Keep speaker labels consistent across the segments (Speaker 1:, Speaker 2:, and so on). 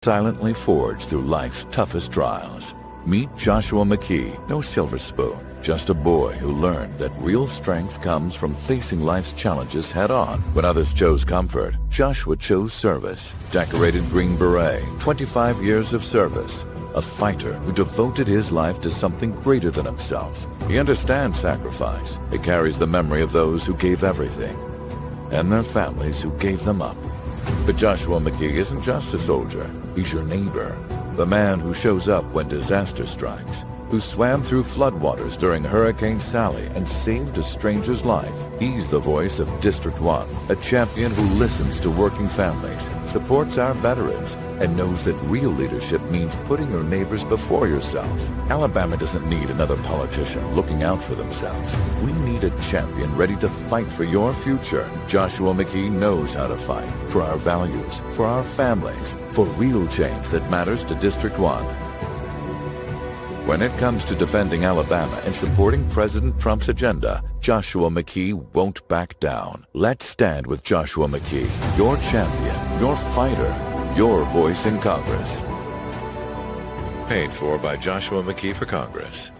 Speaker 1: Silently forged through life's toughest trials. Meet Joshua McKee, no silver spoon, just a boy who learned that real strength comes from facing life's challenges head-on. When others chose comfort, Joshua chose service. Decorated Green Beret, 25 years of service. A fighter who devoted his life to something greater than himself. He understands sacrifice. It carries the memory of those who gave everything, and their families who gave them up. But Joshua McKee isn't just a soldier. He's your neighbor. The man who shows up when disaster strikes, who swam through floodwaters during Hurricane Sally and saved a stranger's life. He's the voice of District 1, a champion who listens to working families, supports our veterans, and knows that real leadership means putting your neighbors before yourself. Alabama doesn't need another politician looking out for themselves. We need a champion ready to fight for your future. Joshua McKee knows how to fight for our values, for our families, for real change that matters to District 1. When it comes to defending Alabama and supporting President Trump's agenda, Joshua McKee won't back down. Let's stand with Joshua McKee, your champion, your fighter, your voice in Congress. Paid for by Joshua McKee for Congress.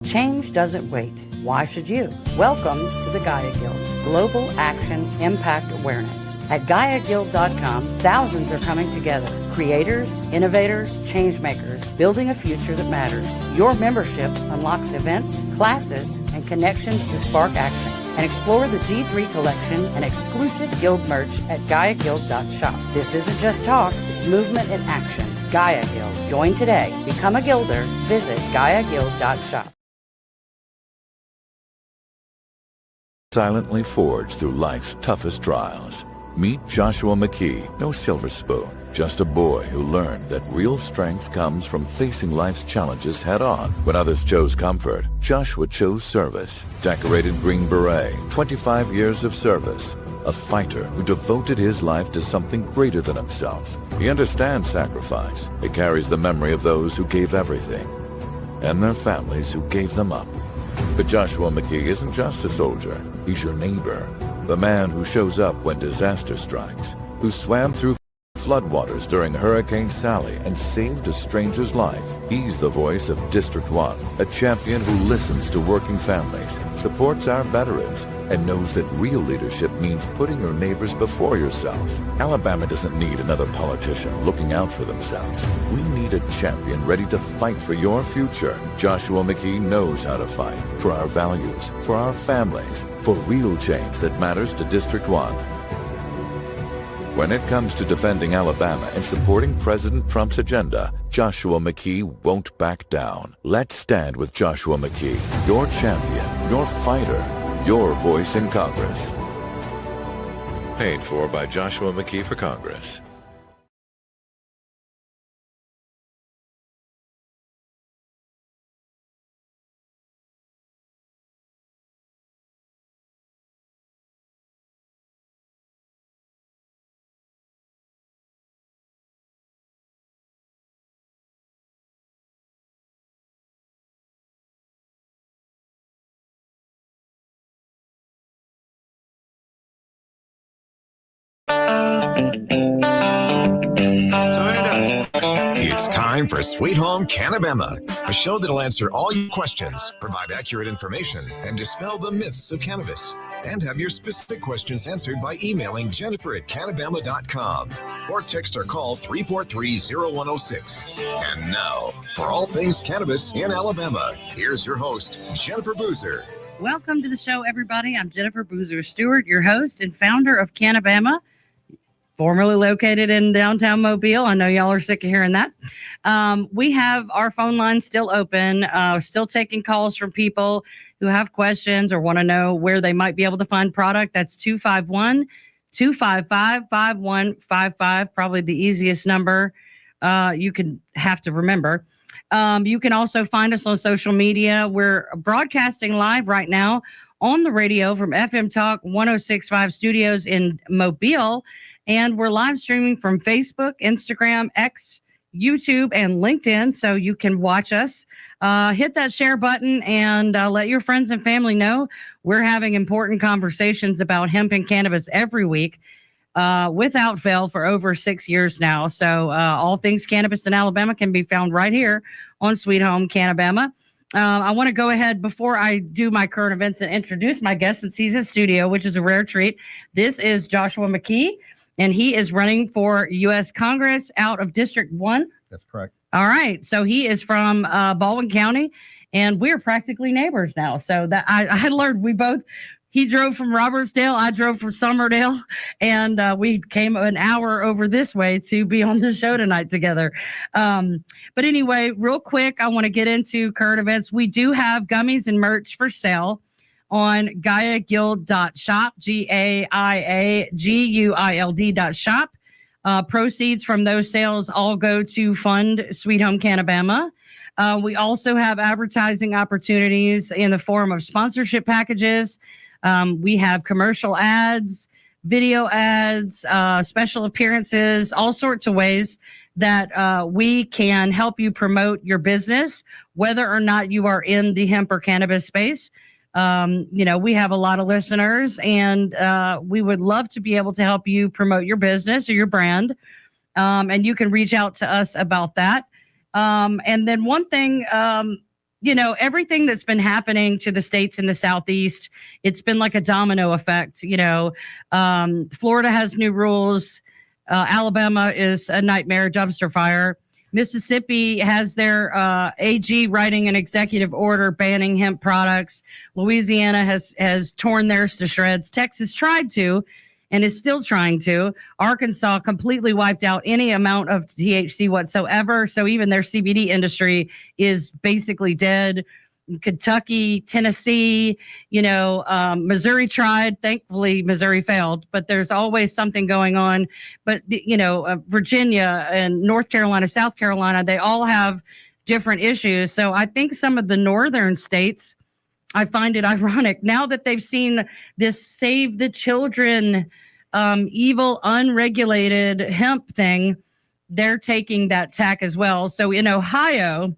Speaker 2: Change doesn't wait. Why should you? Welcome to the Gaia Guild, Global Action Impact Awareness. At GaiaGuild.com, thousands are coming together. Creators, innovators, changemakers, building a future that matters. Your membership unlocks events, classes, and connections that spark action. And explore the G3 collection and exclusive guild merch at GaiaGuild.shop. This isn't just talk, it's movement in action. Gaia Guild. Join today. Become a guilder. Visit GaiaGuild.shop.
Speaker 1: Silently forged through life's toughest trials. Meet Joshua McKee, no silver spoon, just a boy who learned that real strength comes from facing life's challenges head-on. When others chose comfort, Joshua chose service. Decorated Green Beret, 25 years of service. A fighter who devoted his life to something greater than himself. He understands sacrifice. It carries the memory of those who gave everything, and their families who gave them up. But Joshua McKee isn't just a soldier. He's your neighbor. The man who shows up when disaster strikes, who swam through floodwaters during Hurricane Sally and saved a stranger's life. He's the voice of District 1, a champion who listens to working families, supports our veterans, and knows that real leadership means putting your neighbors before yourself. Alabama doesn't need another politician looking out for themselves. We need a champion ready to fight for your future. Joshua McKee knows how to fight for our values, for our families, for real change that matters to District 1. When it comes to defending Alabama and supporting President Trump's agenda, Joshua McKee won't back down. Let's stand with Joshua McKee, your champion, your fighter, your voice in Congress. Paid for by Joshua McKee for Congress.
Speaker 3: It's time for Sweet Home CannaBama, a show that'll answer all your questions, provide accurate information, and dispel the myths of cannabis. And have your specific questions answered by emailing Jennifer@CannaBama.com or text or call 343-0106. And now, for all things cannabis in Alabama, here's your host, Jennifer Boozer.
Speaker 2: Welcome to the show, everybody. I'm Jennifer Boozer Stewart, your host and founder of CannaBama, formerly located in downtown Mobile. I know y'all are sick of hearing that. We have our phone line still open, still taking calls from people who have questions or want to know where they might be able to find product. That's 251-255-5155, probably the easiest number you can have to remember. You can also find us on social media. We're broadcasting live right now on the radio from FM Talk 106.5 Studios in Mobile. And we're live streaming from Facebook, Instagram, X, YouTube, and LinkedIn. So you can watch us. Hit that share button and let your friends and family know. We're having important conversations about hemp and cannabis every week without fail for over 6 years now. So all things cannabis in Alabama can be found right here on Sweet Home CannaBama. I want to go ahead before I do my current events and introduce my guest since he's in studio, which is a rare treat. This is Joshua McKee, and he is running for U.S. Congress out of District 1.
Speaker 4: That's correct.
Speaker 2: All right. So he is from Baldwin County, and we're practically neighbors now. So that I learned he drove from Robertsdale, I drove from Summerdale, and we came an hour over this way to be on the show tonight together. But anyway, real quick, I want to get into current events. We do have gummies and merch for sale on GaiaGuild.shop, GaiaGuild.shop. Proceeds from those sales all go to fund Sweet Home CannaBama. We also have advertising opportunities in the form of sponsorship packages. We have commercial ads, video ads, special appearances, all sorts of ways that we can help you promote your business, whether or not you are in the hemp or cannabis space. We have a lot of listeners, and we would love to be able to help you promote your business or your brand. And you can reach out to us about that. And then one thing, everything that's been happening to the states in the Southeast, it's been like a domino effect. Florida has new rules. Alabama is a nightmare, dumpster fire. Mississippi has their AG writing an executive order banning hemp products. Louisiana has torn theirs to shreds. Texas tried to and is still trying to. Arkansas completely wiped out any amount of THC whatsoever. So even their CBD industry is basically dead. Kentucky, Tennessee, Missouri tried. Thankfully, Missouri failed, but there's always something going on. But, Virginia and North Carolina, South Carolina, they all have different issues. So I think some of the northern states, I find it ironic now that they've seen this Save the Children, evil, unregulated hemp thing, they're taking that tack as well. So in Ohio,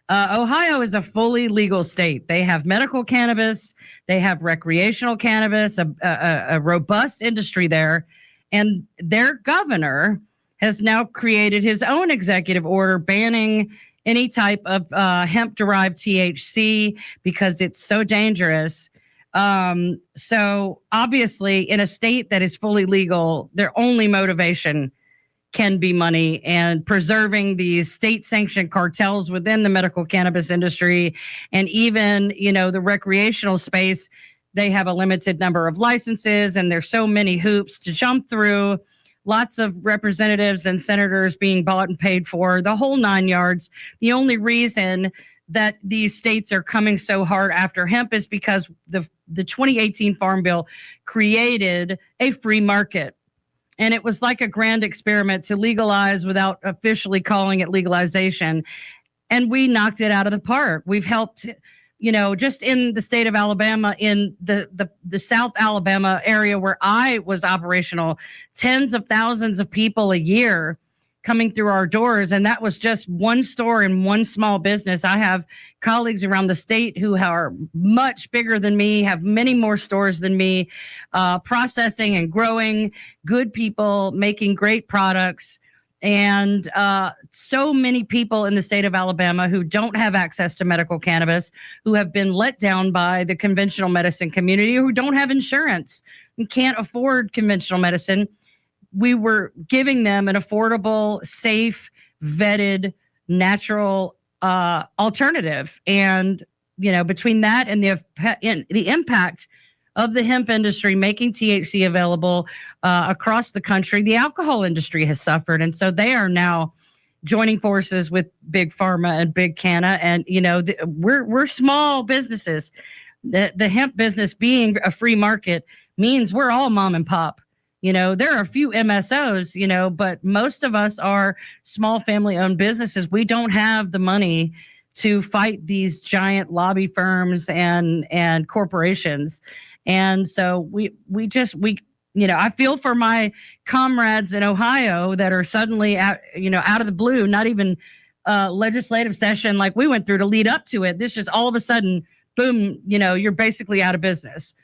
Speaker 2: Ohio is a fully legal state. They have medical cannabis. They have recreational cannabis, a robust industry there. And their governor has now created his own executive order banning any type of hemp-derived THC because it's so dangerous. So obviously, in a state that is fully legal, their only motivation can be money, and preserving these state-sanctioned cartels within the medical cannabis industry. And even, the recreational space, they have a limited number of licenses, and there's so many hoops to jump through. Lots of representatives and senators being bought and paid for, the whole 9 yards. The only reason that these states are coming so hard after hemp is because the 2018 Farm Bill created a free market. And it was like a grand experiment to legalize without officially calling it legalization. And we knocked it out of the park. We've helped, just in the state of Alabama, in the South Alabama area where I was operational, tens of thousands of people a year coming through our doors. And that was just one store in one small business. I have colleagues around the state who are much bigger than me, have many more stores than me, processing and growing, good people making great products. And so many people in the state of Alabama who don't have access to medical cannabis, who have been let down by the conventional medicine community, who don't have insurance and can't afford conventional medicine. We were giving them an affordable, safe, vetted, natural alternative. And, between that and the impact of the hemp industry making THC available across the country, the alcohol industry has suffered. And so they are now joining forces with Big Pharma and Big Canna. And, we're small businesses. The hemp business being a free market means we're all mom and pop. There are a few MSOs, but most of us are small family-owned businesses. We don't have the money to fight these giant lobby firms and corporations. And so I feel for my comrades in Ohio that are suddenly out of the blue, not even legislative session like we went through to lead up to it. This just all of a sudden, boom, you're basically out of business.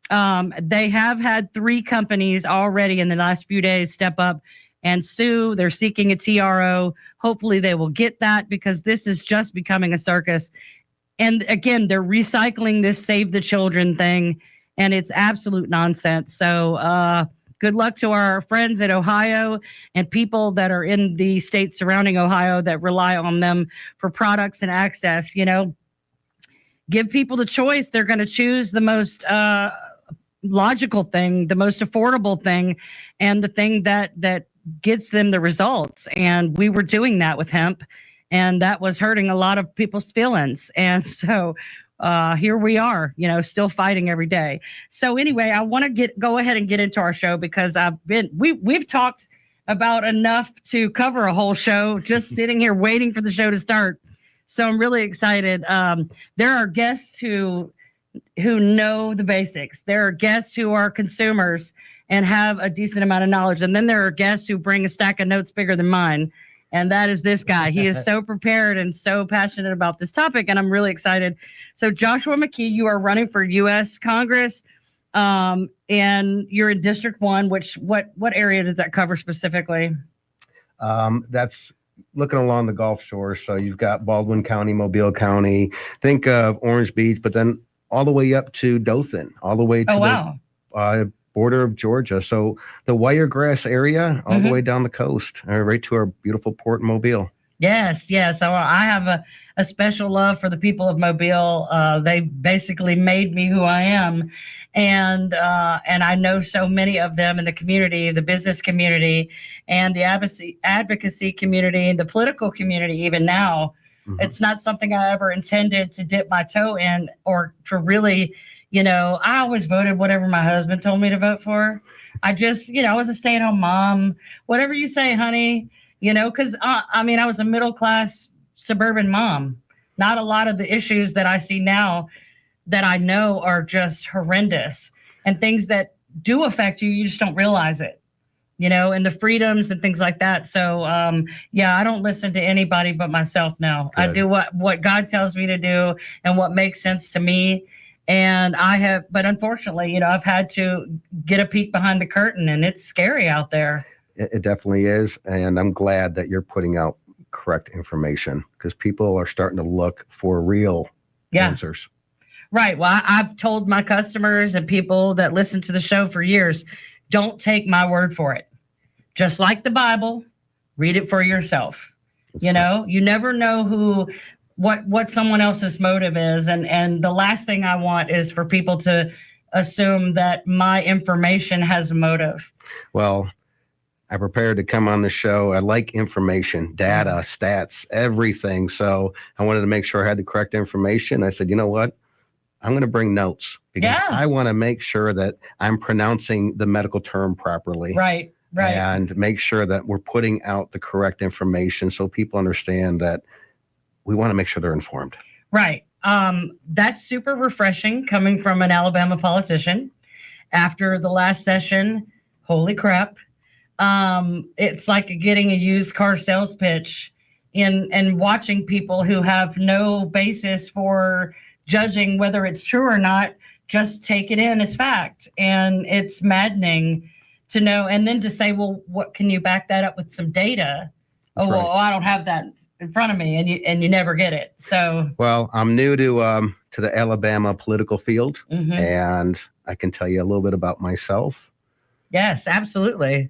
Speaker 2: They have had 3 companies already in the last few days step up and sue. They're seeking a TRO. Hopefully they will get that, because this is just becoming a circus. And again, they're recycling this Save the Children thing, and it's absolute nonsense. So good luck to our friends in Ohio and people that are in the states surrounding Ohio that rely on them for products and access. Give people the choice. They're going to choose the most logical thing, the most affordable thing, and the thing that gets them the results. And we were doing that with hemp, and that was hurting a lot of people's feelings. And so here we are, still fighting every day. So anyway, I want to go ahead and get into our show, because we've talked about enough to cover a whole show just sitting here waiting for the show to start. So I'm really excited. There are guests who know the basics. There are guests who are consumers and have a decent amount of knowledge. And then there are guests who bring a stack of notes bigger than mine. And that is this guy. He is so prepared and so passionate about this topic, and I'm really excited. So Joshua McKee, you are running for U.S. Congress, and you're in District 1, what area does that cover specifically?
Speaker 4: That's looking along the Gulf Shore. So you've got Baldwin County, Mobile County, think of Orange Beach, but then all the way up to Dothan, all the way to the border of Georgia. So the Wiregrass area, all the way down the coast, right to our beautiful port in Mobile.
Speaker 2: Yes. So I have a special love for the people of Mobile. They basically made me who I am. And I know so many of them in the community, the business community, and the advocacy community, and the political community even now. It's not something I ever intended to dip my toe in, or to really, I always voted whatever my husband told me to vote for. I just, I was a stay-at-home mom, whatever you say, honey, because I was a middle-class suburban mom. Not a lot of the issues that I see now that I know are just horrendous, and things that do affect you, you just don't realize it, and the freedoms and things like that. So, I don't listen to anybody but myself now. Good. I do what God tells me to do and what makes sense to me. And but unfortunately, I've had to get a peek behind the curtain, and it's scary out there.
Speaker 4: It definitely is. And I'm glad that you're putting out correct information, because people are starting to look for real answers.
Speaker 2: Right. Well, I've told my customers and people that listen to the show for years, don't take my word for it. Just like the Bible, read it for yourself. You never know what someone else's motive is. And the last thing I want is for people to assume that my information has a motive.
Speaker 4: Well, I prepared to come on the show. I like information, data, stats, everything. So I wanted to make sure I had the correct information. I said, you know what? I'm going to bring notes, because I want to make sure that I'm pronouncing the medical term properly.
Speaker 2: Right.
Speaker 4: And make sure that we're putting out the correct information so people understand that we want to make sure they're informed.
Speaker 2: Right. That's super refreshing coming from an Alabama politician. After the last session, holy crap. It's like getting a used car sales pitch and watching people who have no basis for judging whether it's true or not, just take it in as fact. And it's maddening
Speaker 5: to know, and then to say, well, what can you back that up with some data? Oh, well, I don't have that in front of me, and you never get it. So,
Speaker 4: well, I'm new to the Alabama political field, and I can tell you a little bit about myself.
Speaker 5: Yes, absolutely.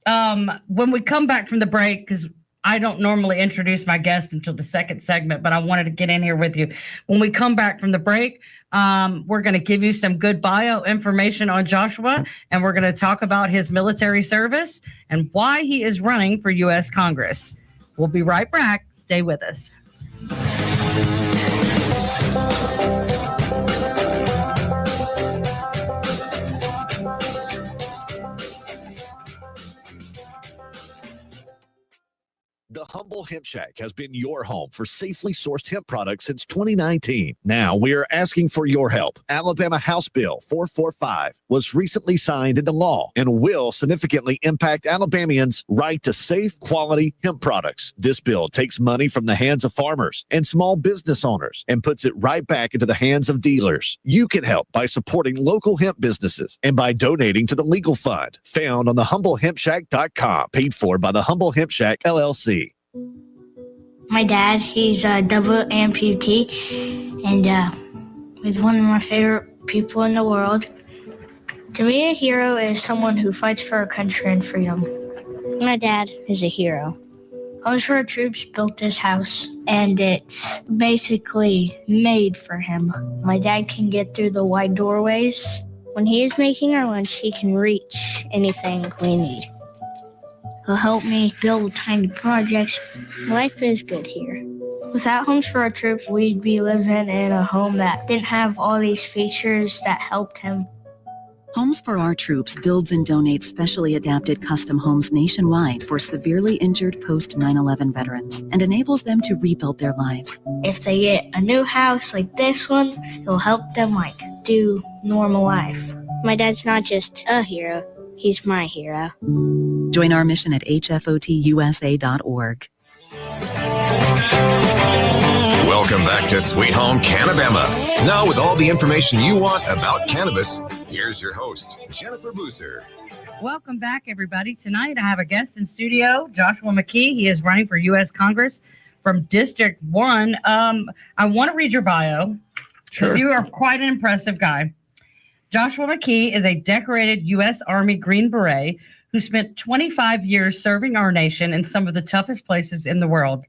Speaker 5: When we come back from the break, because I don't normally introduce my guest until the second segment, but I wanted to get in here with you. When we come back from the break, we're going to give you some good bio information on Joshua, and we're going to talk about his military service and why he is running for U.S. Congress. We'll be right back. Stay with us.
Speaker 6: The Humble Hemp Shack has been your home for safely sourced hemp products since 2019. Now we are asking for your help. Alabama House Bill 445 was recently signed into law and will significantly impact Alabamians' right to safe, quality hemp products. This bill takes money from the hands of farmers and small business owners and puts it right back into the hands of dealers. You can help by supporting local hemp businesses and by donating to the legal fund found on thehumblehempshack.com, paid for by the Humble Hemp Shack, LLC.
Speaker 7: My dad, he's a double amputee, and he's one of my favorite people in the world. To me, a hero is someone who fights for our country and freedom. My dad is a hero. Homes for Our Troops built this house, and it's basically made for him. My dad can get through the wide doorways. When he is making our lunch, he can reach anything we need. He'll help me build tiny projects. Life is good here. Without Homes for Our Troops, we'd be living in a home that didn't have all these features that helped him.
Speaker 8: Homes for Our Troops builds and donates specially adapted custom homes nationwide for severely injured post 9/11 veterans and enables them to rebuild their lives.
Speaker 7: If they get a new house like this one, it'll help them do normal life. My dad's not just a hero, he's my hero.
Speaker 8: Join our mission at hfotusa.org.
Speaker 3: Welcome back to Sweet Home CannaBama. Now with all the information you want about cannabis, here's your host, Jennifer Boozer.
Speaker 5: Welcome back, everybody. Tonight I have a guest in studio, Joshua McKee. He is running for U.S. Congress from District 1. I want to read your bio because you are quite an impressive guy. Joshua McKee is a decorated U.S. Army Green Beret who spent 25 years serving our nation in some of the toughest places in the world.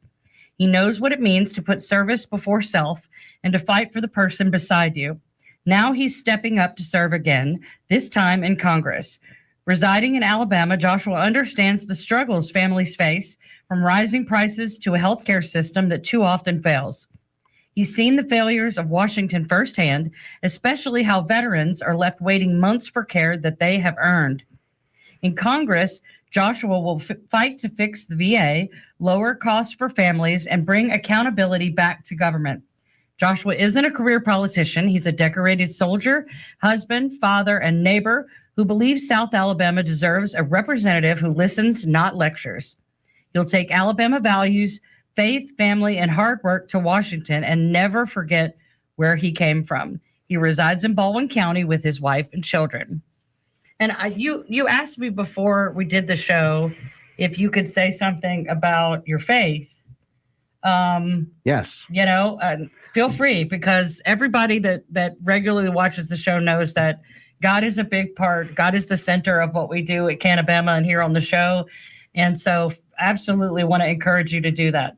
Speaker 5: He knows what it means to put service before self and to fight for the person beside you. Now he's stepping up to serve again, this time in Congress. Residing in Alabama, Joshua understands the struggles families face, from rising prices to a healthcare system that too often fails. He's seen the failures of Washington firsthand, especially how veterans are left waiting months for care that they have earned. In Congress, Joshua will fight to fix the VA, lower costs for families, and bring accountability back to government. Joshua isn't a career politician. He's a decorated soldier, husband, father, and neighbor who believes South Alabama deserves a representative who listens, not lectures. He'll take Alabama values, faith, family, and hard work to Washington and never forget where he came from. He resides in Baldwin County with his wife and children. And you asked me before we did the show if you could say something about your faith.
Speaker 4: Yes.
Speaker 5: Feel free, because everybody that regularly watches the show knows that God is a big part. God is the center of what we do at CannaBama and here on the show. And so absolutely want to encourage you to do that.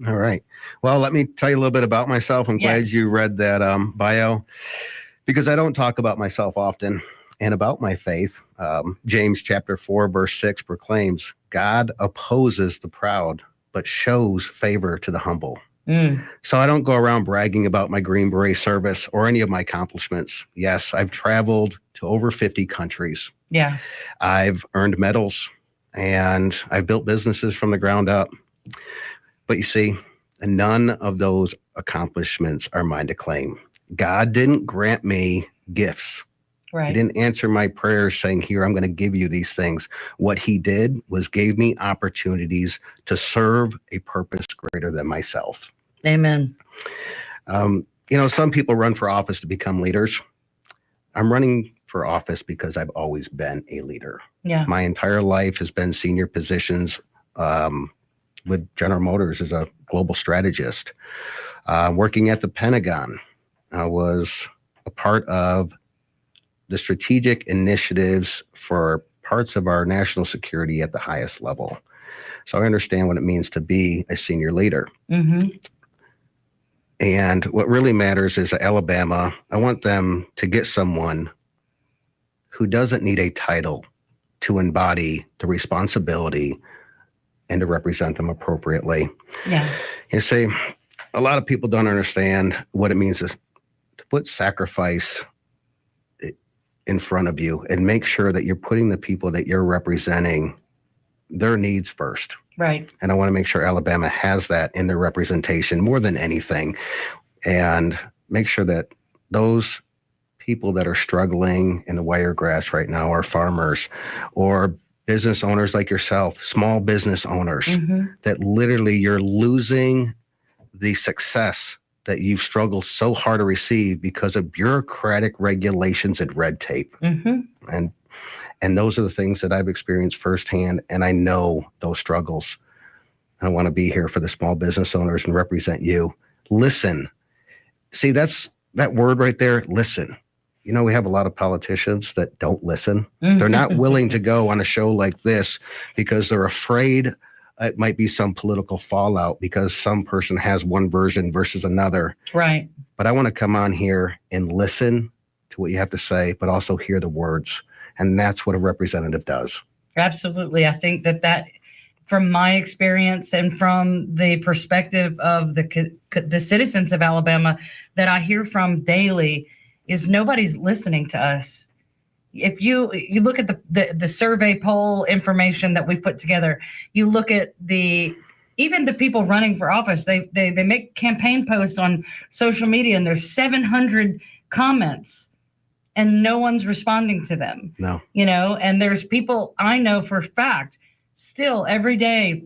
Speaker 4: All right. Well, let me tell you a little bit about myself. I'm glad you read that bio, because I don't talk about myself often. And about my faith, James chapter 4, verse 6 proclaims, God opposes the proud, but shows favor to the humble. So I don't go around bragging about my Green Beret service or any of my accomplishments. Yes, I've traveled to over 50 countries.
Speaker 5: Yeah.
Speaker 4: I've earned medals and I've built businesses from the ground up. But you see, none of those accomplishments are mine to claim. God didn't grant me gifts.
Speaker 5: Right.
Speaker 4: He didn't answer my prayers saying, here, I'm going to give you these things. What he did was gave me opportunities to serve a purpose greater than myself.
Speaker 5: Amen.
Speaker 4: Some people run for office to become leaders. I'm running for office because I've always been a leader.
Speaker 5: Yeah.
Speaker 4: My entire life has been senior positions with General Motors as a global strategist. Working at the Pentagon, I was a part of the strategic initiatives for parts of our national security at the highest level. So I understand what it means to be a senior leader.
Speaker 5: Mm-hmm.
Speaker 4: And what really matters is Alabama, I want them to get someone who doesn't need a title to embody the responsibility and to represent them appropriately.
Speaker 5: Yeah.
Speaker 4: You see, a lot of people don't understand what it means to put sacrifice in front of you and make sure that you're putting the people that you're representing, their needs first.
Speaker 5: Right.
Speaker 4: And I want to make sure Alabama has that in their representation more than anything, and make sure that those people that are struggling in the wiregrass right now are farmers or business owners like yourself, small business owners, that literally you're losing the success that you've struggled so hard to receive because of bureaucratic regulations and red tape. And those are the things that I've experienced firsthand, and I know those struggles. I want to be here for the small business owners and represent you. Listen. See, that's that word right there, listen. You know, we have a lot of politicians that don't listen. They're not willing to go on a show like this because they're afraid it might be some political fallout because some person has one version versus another.
Speaker 5: Right.
Speaker 4: But I want to come on here and listen to what you have to say, but also hear the words. And that's what a representative does.
Speaker 5: Absolutely. I think that from my experience and from the perspective of the citizens of Alabama that I hear from daily is nobody's listening to us. If you look at the survey poll information that we put together, you look at even the people running for office, they make campaign posts on social media and there's 700 comments and no one's responding to them.
Speaker 4: No.
Speaker 5: You know, and there's people I know for a fact still every day,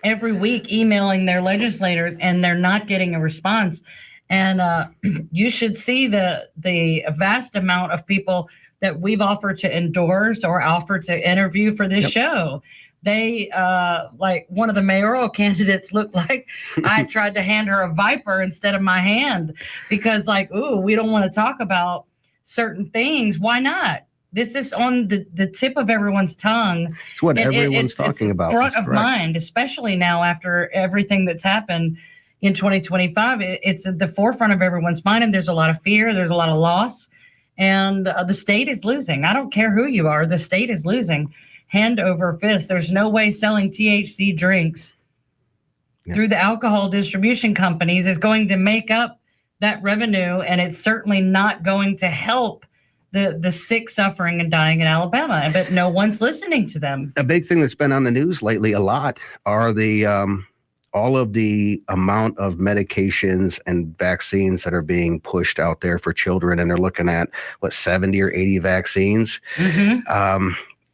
Speaker 5: every week emailing their legislators and they're not getting a response. And you should see the vast amount of people that we've offered to endorse or offered to interview for this show. They, like one of the mayoral candidates looked like I tried to hand her a viper instead of my hand because like, ooh, we don't want to talk about certain things. Why not? This is on the tip of everyone's tongue.
Speaker 4: It's what everyone's talking about.
Speaker 5: Front of mind, especially now after everything that's happened in 2025. It's at the forefront of everyone's mind, and there's a lot of fear. There's a lot of loss, and the state is losing. I don't care who you are. The state is losing hand over fist. There's no way selling THC drinks through the alcohol distribution companies is going to make up that revenue, and it's certainly not going to help the sick, suffering, and dying in Alabama. But no one's listening to them.
Speaker 4: A big thing that's been on the news lately a lot are the all of the amount of medications and vaccines that are being pushed out there for children, and they're looking at 70 or 80 vaccines.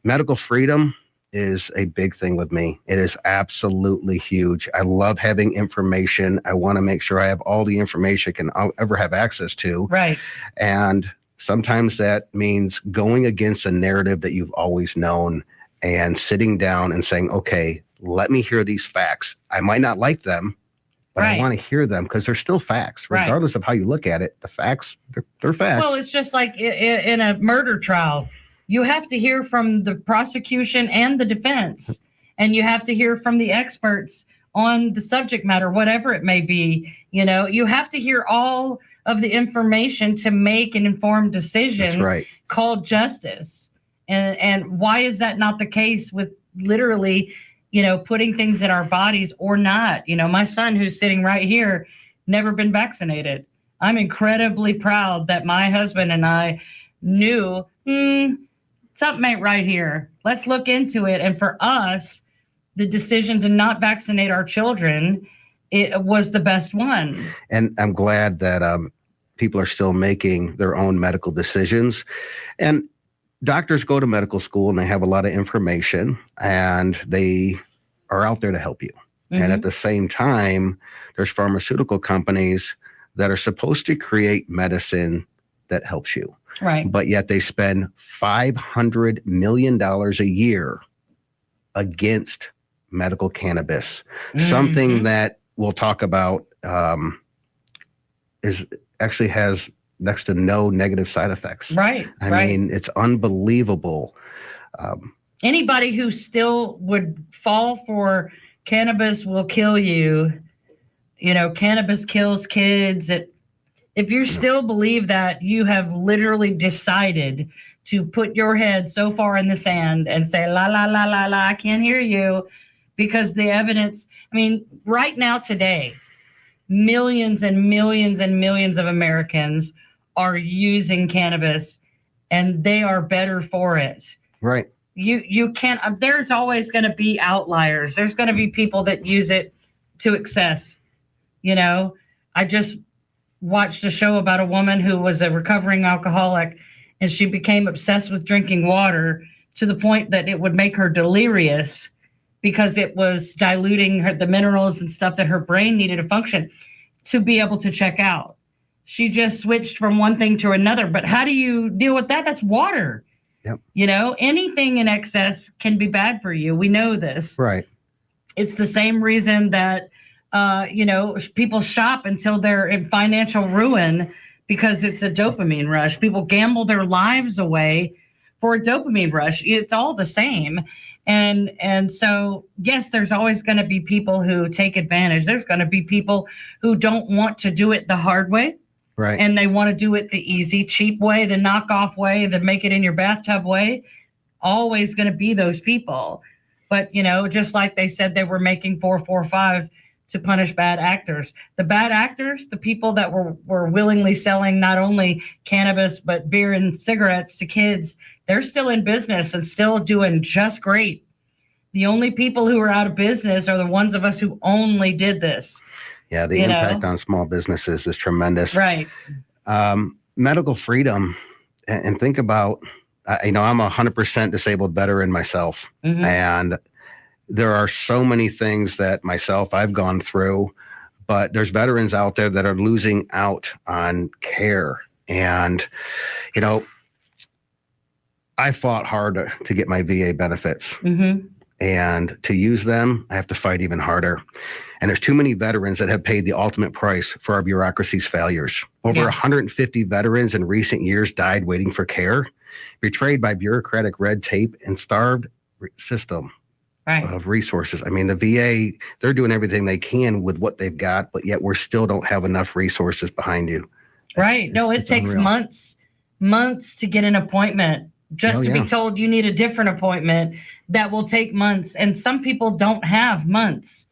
Speaker 4: Medical freedom is a big thing with me. It is absolutely huge. I love having information. I want to make sure I have all the information I'll ever have access to.
Speaker 5: Right.
Speaker 4: And sometimes that means going against a narrative that you've always known and sitting down and saying, okay, let me hear these facts. I might not like them, but I want to hear them because they're still facts, regardless of how you look at it. The facts, they're facts.
Speaker 5: Well, it's just like in a murder trial. You have to hear from the prosecution and the defense, and you have to hear from the experts on the subject matter, whatever it may be. You know, you have to hear all of the information to make an informed decision called justice. And why is that not the case with literally, you know, putting things in our bodies or not? You know, my son who's sitting right here, never been vaccinated. I'm incredibly proud that my husband and I knew, something ain't right here. Let's look into it. And for us, the decision to not vaccinate our children, it was the best one. And
Speaker 4: I'm glad that people are still making their own medical decisions. And doctors go to medical school and they have a lot of information and they are out there to help you. And at the same time, there's pharmaceutical companies that are supposed to create medicine that helps you.
Speaker 5: Right.
Speaker 4: But yet they spend $500 million a year against medical cannabis. Something that we'll talk about actually has next to no negative side effects.
Speaker 5: Right.
Speaker 4: I mean, it's unbelievable.
Speaker 5: Anybody who still would fall for cannabis will kill you. You know, cannabis kills kids. If you still believe that, you have literally decided to put your head so far in the sand and say, la, la, la, la, la, I can't hear you, because the evidence, I mean, right now today, millions and millions and millions of Americans are using cannabis, and they are better for it.
Speaker 4: Right.
Speaker 5: You can't, there's always going to be outliers. There's going to be people that use it to excess. You know, I just watched a show about a woman who was a recovering alcoholic, and she became obsessed with drinking water to the point that it would make her delirious because it was diluting the minerals and stuff that her brain needed to function to be able to check out. She just switched from one thing to another. But how do you deal with that? That's water.
Speaker 4: Yep.
Speaker 5: You know, anything in excess can be bad for you. We know this.
Speaker 4: Right.
Speaker 5: It's the same reason that, people shop until they're in financial ruin because it's a dopamine rush. People gamble their lives away for a dopamine rush. It's all the same. And so, yes, there's always going to be people who take advantage. There's going to be people who don't want to do it the hard way.
Speaker 4: Right.
Speaker 5: And they want to do it the easy, cheap way, the knockoff way, the make it in your bathtub way. Always going to be those people. But, just like they said they were making 445 to punish bad actors. The bad actors, the people that were willingly selling not only cannabis, but beer and cigarettes to kids, they're still in business and still doing just great. The only people who are out of business are the ones of us who only did this.
Speaker 4: Yeah, the impact on small businesses is tremendous.
Speaker 5: Right.
Speaker 4: Medical freedom, and think about, I'm a 100% disabled veteran myself, and there are so many things that I've gone through, but there's veterans out there that are losing out on care. And, I fought hard to get my VA benefits, and to use them, I have to fight even harder. And there's too many veterans that have paid the ultimate price for our bureaucracy's failures. Over 150 veterans in recent years died waiting for care, betrayed by bureaucratic red tape and starved system of resources. I mean, the VA, they're doing everything they can with what they've got, but yet we still don't have enough resources behind you.
Speaker 5: Right. No, it takes months to get an appointment just to be told you need a different appointment that will take months. And some people don't have months.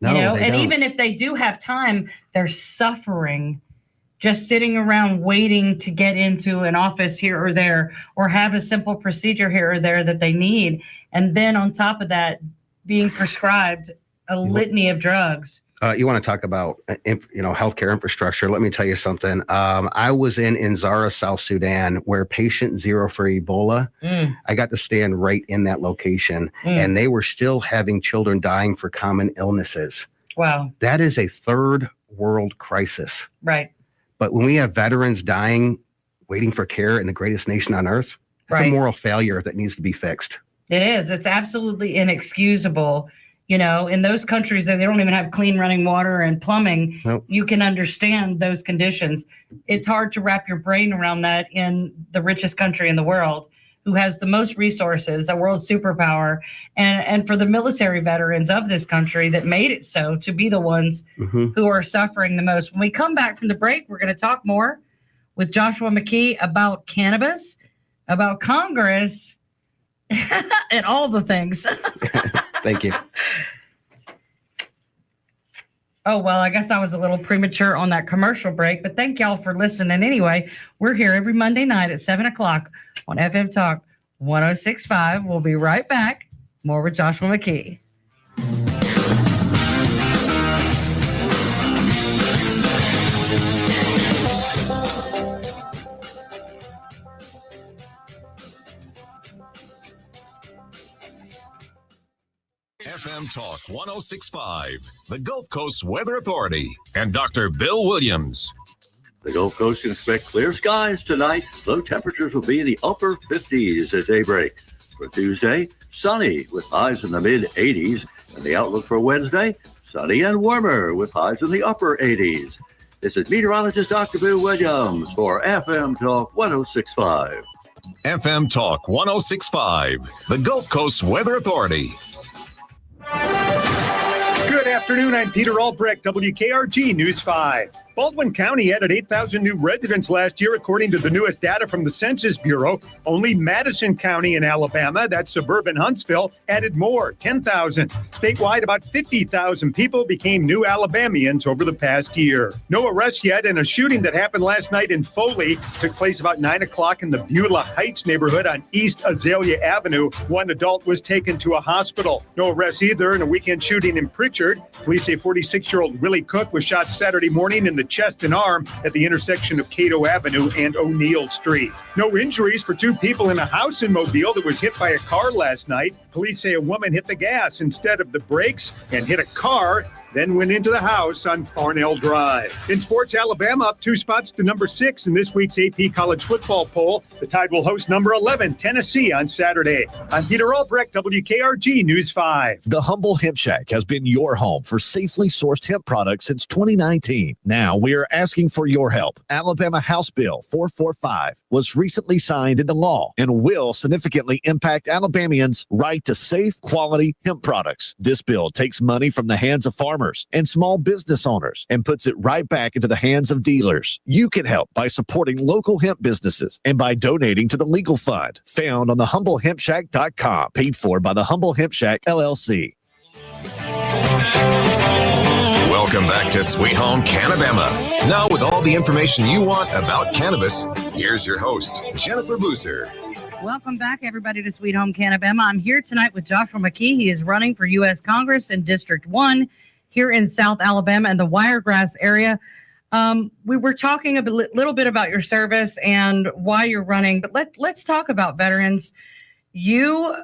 Speaker 4: No,
Speaker 5: and even if they do have time, they're suffering just sitting around waiting to get into an office here or there, or have a simple procedure here or there that they need. And then on top of that, being prescribed a litany of drugs.
Speaker 4: You want to talk about, healthcare infrastructure. Let me tell you something. I was in Zara, South Sudan, where patient zero for Ebola. I got to stand right in that location, and they were still having children dying for common illnesses.
Speaker 5: Wow.
Speaker 4: That is a third world crisis.
Speaker 5: Right.
Speaker 4: But when we have veterans dying, waiting for care in the greatest nation on earth, it's a moral failure that needs to be fixed.
Speaker 5: It is. It's absolutely inexcusable. In those countries that they don't even have clean running water and plumbing, you can understand those conditions. It's hard to wrap your brain around that in the richest country in the world, who has the most resources, a world superpower, and for the military veterans of this country that made it so to be the ones who are suffering the most. When we come back from the break, we're going to talk more with Joshua McKee about cannabis, about Congress, and all the things.
Speaker 4: Thank you.
Speaker 5: Oh, well, I guess I was a little premature on that commercial break, but thank y'all for listening. Anyway, we're here every Monday night at 7 o'clock on FM Talk 106.5. We'll be right back. More with Joshua McKee.
Speaker 3: FM Talk 106.5, the Gulf Coast Weather Authority, and Dr. Bill Williams.
Speaker 9: The Gulf Coast can expect clear skies tonight. Low temperatures will be in the upper 50s at daybreak. For Tuesday, sunny with highs in the mid-80s. And the outlook for Wednesday, sunny and warmer with highs in the upper 80s. This is meteorologist Dr. Bill Williams for FM Talk 106.5.
Speaker 3: FM Talk 106.5, the Gulf Coast Weather Authority.
Speaker 10: Good afternoon. I'm Peter Albrecht, WKRG News 5. Baldwin County added 8,000 new residents last year, according to the newest data from the Census Bureau. Only Madison County in Alabama, that's suburban Huntsville, added more, 10,000. Statewide, about 50,000 people became new Alabamians over the past year. No arrests yet, and a shooting that happened last night in Foley took place about 9 o'clock in the Beulah Heights neighborhood on East Azalea Avenue. One adult was taken to a hospital. No arrests either in a weekend shooting in Pritchard. Police say 46-year-old Willie Cook was shot Saturday morning in the chest and arm at the intersection of Cato Avenue and O'Neill Street. No injuries for two people in a house in Mobile that was hit by a car last night. Police say a woman hit the gas instead of the brakes and hit a car, then went into the house on Farnell Drive. In sports, Alabama up 2 spots to number 6 in this week's AP College Football Poll. The Tide will host number 11, Tennessee, on Saturday. I'm Peter Albrecht, WKRG News 5.
Speaker 6: The Humble Hemp Shack has been your home for safely sourced hemp products since 2019. Now we are asking for your help. Alabama House Bill 445 was recently signed into law and will significantly impact Alabamians' right to safe, quality hemp products. This bill takes money from the hands of farmers and small business owners and puts it right back into the hands of dealers. You can help by supporting local hemp businesses and by donating to the legal fund found on thehumblehempshack.com, paid for by the Humble Hemp Shack, LLC.
Speaker 3: Welcome back to Sweet Home CannaBama. Now with all the information you want about cannabis, here's your host, Jennifer Boozer.
Speaker 5: Welcome back, everybody, to Sweet Home CannaBama. I'm here tonight with Joshua McKee. He is running for U.S. Congress in District 1 here in South Alabama and the Wiregrass area. We were talking a little bit about your service and why you're running, but let's talk about veterans. You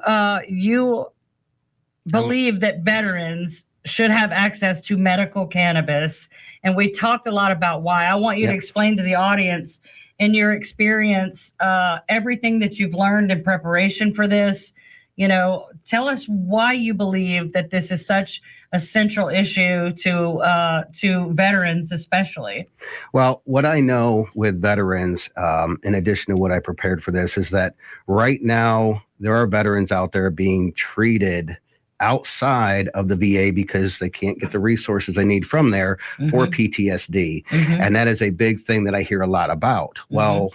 Speaker 5: believe that veterans should have access to medical cannabis, and we talked a lot about why. I want you to explain to the audience, in your experience, everything that you've learned in preparation for this. You know, tell us why you believe that this is such a central issue to veterans, especially.
Speaker 4: Well, what I know with veterans, in addition to what I prepared for this, is that right now there are veterans out there being treated outside of the VA because they can't get the resources they need from there for PTSD. And that is a big thing that I hear a lot about. Well,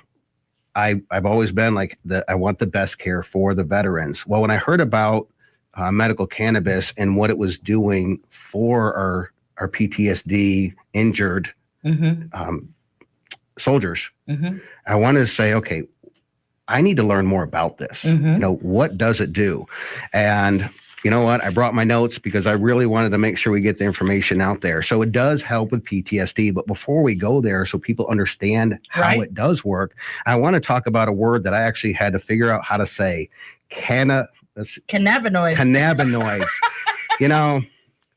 Speaker 4: I've always been like that. I want the best care for the veterans. Well, when I heard about medical cannabis and what it was doing for our PTSD injured soldiers, I wanted to say, okay, I need to learn more about this. You know, what does it do? And you know what? I brought my notes because I really wanted to make sure we get the information out there. So it does help with PTSD. But before we go there, so people understand how it does work, I want to talk about a word that I actually had to figure out how to say. Cannabinoids. Cannabinoids. You know,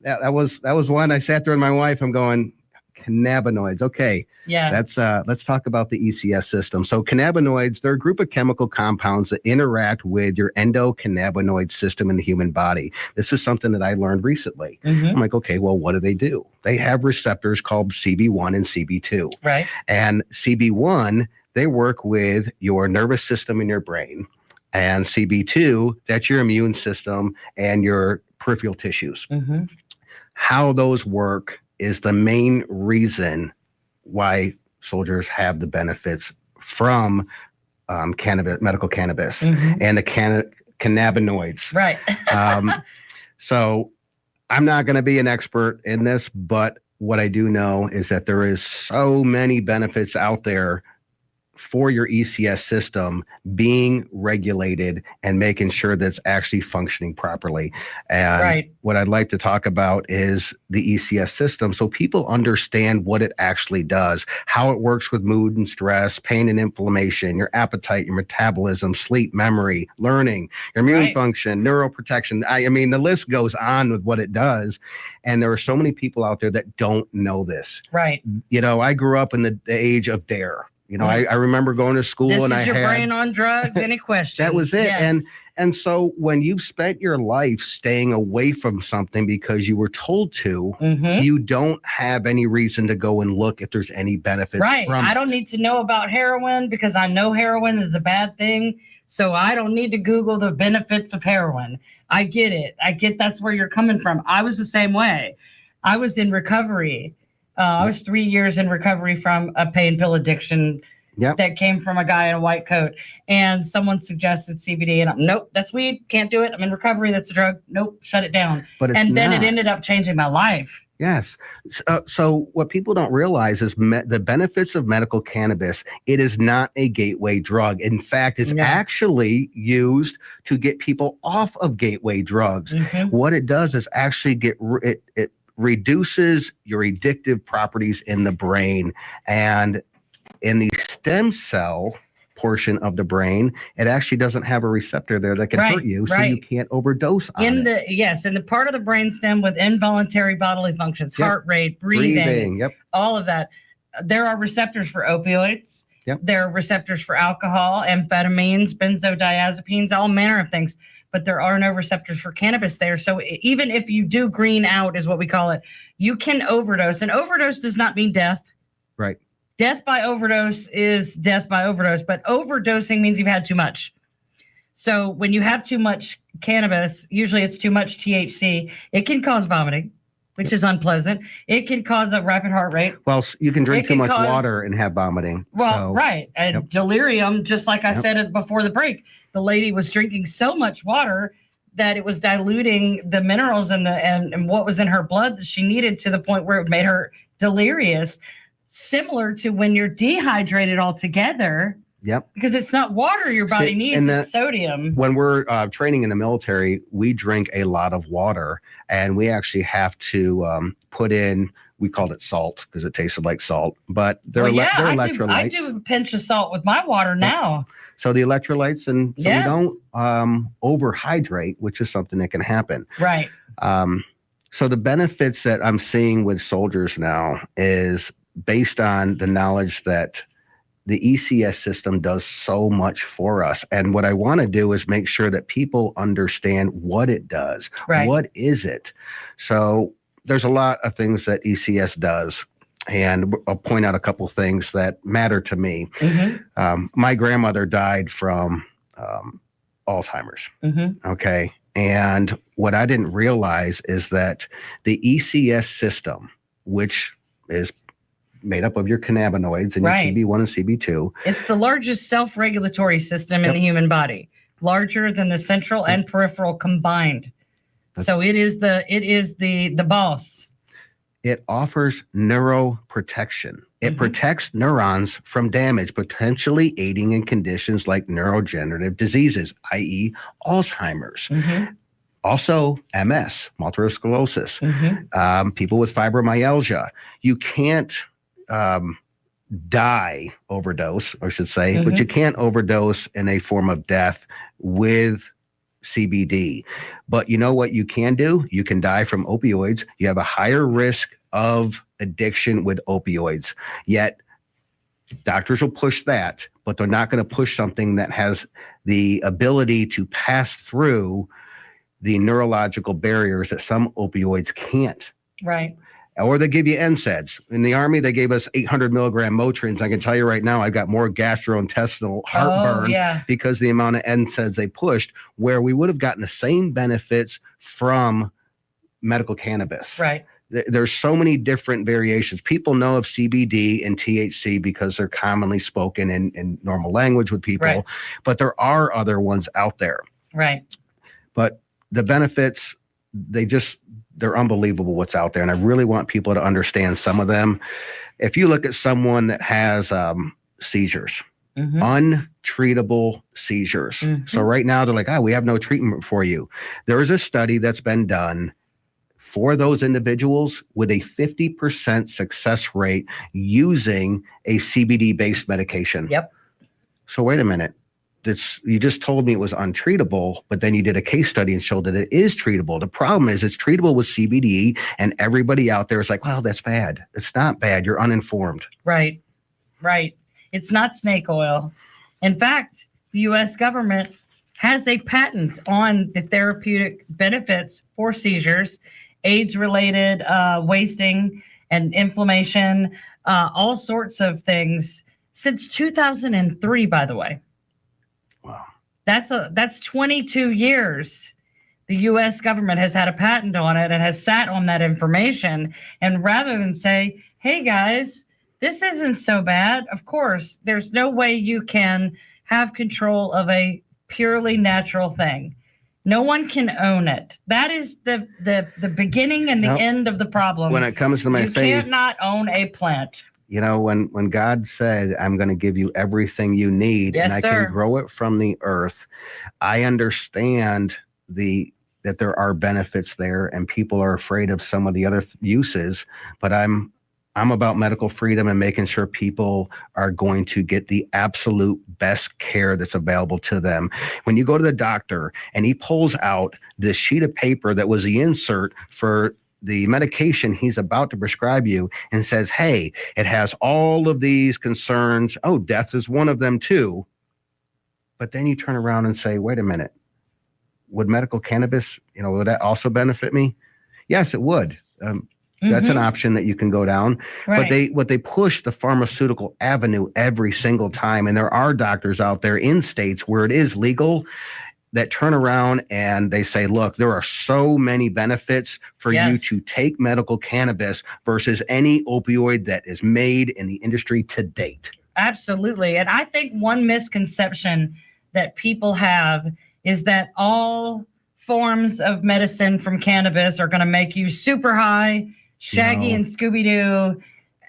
Speaker 4: that was one I sat there with my wife. I'm going, cannabinoids. Okay. Yeah. Let's talk about the ECS system. So cannabinoids, they're a group of chemical compounds that interact with your endocannabinoid system in the human body. This is something that I learned recently. I'm like, okay, well, what do? They have receptors called CB1 and CB2. Right. And CB1, they work with your nervous system in your brain. And CB2, that's your immune system and your peripheral tissues. How those work is the main reason why soldiers have the benefits from medical cannabis and the cannabinoids. Right. So I'm not going to be an expert in this, but what I do know is that there is so many benefits out there for your ECS system being regulated and making sure that it's actually functioning properly. And what I'd like to talk about is the ECS system so people understand what it actually does, how it works with mood and stress, pain and inflammation, your appetite, your metabolism, sleep, memory, learning, your immune function, neuroprotection. I mean, the list goes on with what it does. And there are so many people out there that don't know this.
Speaker 5: Right.
Speaker 4: You know, I grew up in the age of DARE. You know, I remember going to school
Speaker 5: this
Speaker 4: and
Speaker 5: is
Speaker 4: I
Speaker 5: your
Speaker 4: had
Speaker 5: brain on drugs. Any questions?
Speaker 4: that was it.
Speaker 5: Yes.
Speaker 4: And so when you've spent your life staying away from something because you were told to, you don't have any reason to go and look if there's any benefits.
Speaker 5: Right.
Speaker 4: From
Speaker 5: I don't need to know about heroin because I know heroin is a bad thing. So I don't need to Google the benefits of heroin. I get it. I get that's where you're coming from. I was the same way. I was in recovery. I was 3 years in recovery from a pain pill addiction that came from a guy in a white coat. And someone suggested CBD, and I'm, nope, that's weed. Can't do it. I'm in recovery. That's a drug. Nope, shut it down.
Speaker 4: But it's
Speaker 5: and then
Speaker 4: not.
Speaker 5: it ended up changing my life.
Speaker 4: Yes. So what people don't realize is the benefits of medical cannabis. It is not a gateway drug. In fact, it's actually used to get people off of gateway drugs. What it does is actually it reduces your addictive properties in the brain. And in the stem cell portion of the brain, it actually doesn't have a receptor there that can hurt you, so you can't overdose on it.
Speaker 5: In the part of the brainstem with involuntary bodily functions, heart rate, breathing, all of that, there are receptors for opioids. There are receptors for alcohol, amphetamines, benzodiazepines, all manner of things. But there are no receptors for cannabis there. So even if you do green out, is what we call it, you can overdose. And overdose does not mean death.
Speaker 4: Right.
Speaker 5: Death by overdose is death by overdose, but overdosing means you've had too much. So when you have too much cannabis, usually it's too much THC, it can cause vomiting, which is unpleasant. It can cause a rapid heart rate.
Speaker 4: Well, you can drink too much water and have vomiting.
Speaker 5: Well, and delirium, just like I said it before the break. The lady was drinking so much water that it was diluting the minerals and what was in her blood that she needed to the point where it made her delirious, similar to when you're dehydrated altogether. Because it's not water your body needs, it's sodium.
Speaker 4: When we're training in the military, we drink a lot of water, and we actually have to put in, we called it salt because it tasted like salt, but they're electrolytes.
Speaker 5: I do a pinch of salt with my water now.
Speaker 4: So the electrolytes, and so we don't overhydrate, which is something that can happen.
Speaker 5: Right.
Speaker 4: So the benefits that I'm seeing with soldiers now is based on the knowledge that the ECS system does so much for us. And what I want to do is make sure that people understand what it does.
Speaker 5: Right.
Speaker 4: What is it? So there's a lot of things that ECS does. And I'll point out a couple things that matter to me. My grandmother died from Alzheimer's. Okay. And what I didn't realize is that the ECS system, which is made up of your cannabinoids and your CB1 and CB2.
Speaker 5: It's the largest self-regulatory system in the human body, larger than the central and peripheral combined. So it is the boss.
Speaker 4: It offers neuroprotection. It protects neurons from damage, potentially aiding in conditions like neurodegenerative diseases, i.e. Alzheimer's. Also, MS, multiple sclerosis, people with fibromyalgia. You can't die overdose, I should say, but you can't overdose in a form of death with CBD. But you know what you can do? You can die from opioids. You have a higher risk of addiction with opioids. Yet doctors will push that, but they're not going to push something that has the ability to pass through the neurological barriers that some opioids can't.
Speaker 5: Right.
Speaker 4: Or they give you NSAIDs. In the Army, they gave us 800 milligram Motrins. I can tell you right now, I've got more gastrointestinal heartburn because the amount of NSAIDs they pushed, where we would have gotten the same benefits from medical cannabis.
Speaker 5: Right.
Speaker 4: There's so many different variations. People know of CBD and THC because they're commonly spoken in normal language with people, but there are other ones out there.
Speaker 5: Right.
Speaker 4: But the benefits, they're unbelievable what's out there. And I really want people to understand some of them. If you look at someone that has seizures, untreatable seizures. So right now they're like, we have no treatment for you. There is a study that's been done for those individuals with a 50% success rate using a CBD-based medication.
Speaker 5: Yep.
Speaker 4: So wait a minute. You just told me it was untreatable, but then you did a case study and showed that it is treatable. The problem is it's treatable with CBD, and everybody out there is like, well, that's bad. It's not bad. You're uninformed.
Speaker 5: Right. It's not snake oil. In fact, the U.S. government has a patent on the therapeutic benefits for seizures, AIDS-related wasting and inflammation, all sorts of things since 2003, by the way.
Speaker 4: Wow.
Speaker 5: That's 22 years. The U.S. government has had a patent on it and has sat on that information. And rather than say, hey, guys, this isn't so bad. Of course, there's no way you can have control of a purely natural thing. No one can own it. That is the beginning and the end of the problem.
Speaker 4: When it comes to my faith,
Speaker 5: you cannot own a plant.
Speaker 4: You know, when God said, I'm going to give you everything you need,
Speaker 5: yes,
Speaker 4: and I can grow it from the earth, I understand that there are benefits there, and people are afraid of some of the other uses, but I'm about medical freedom and making sure people are going to get the absolute best care that's available to them. When you go to the doctor and he pulls out this sheet of paper that was the insert for the medication he's about to prescribe you and says, hey, it has all of these concerns. Oh, death is one of them too. But then you turn around and say, wait a minute, would medical cannabis, would that also benefit me? Yes, it would. That's an option that you can go down. Right. But they push the pharmaceutical avenue every single time. And there are doctors out there in states where it is legal that turn around and they say, look, there are so many benefits for you to take medical cannabis versus any opioid that is made in the industry to date.
Speaker 5: Absolutely. And I think one misconception that people have is that all forms of medicine from cannabis are going to make you super high, Shaggy and Scooby-Doo.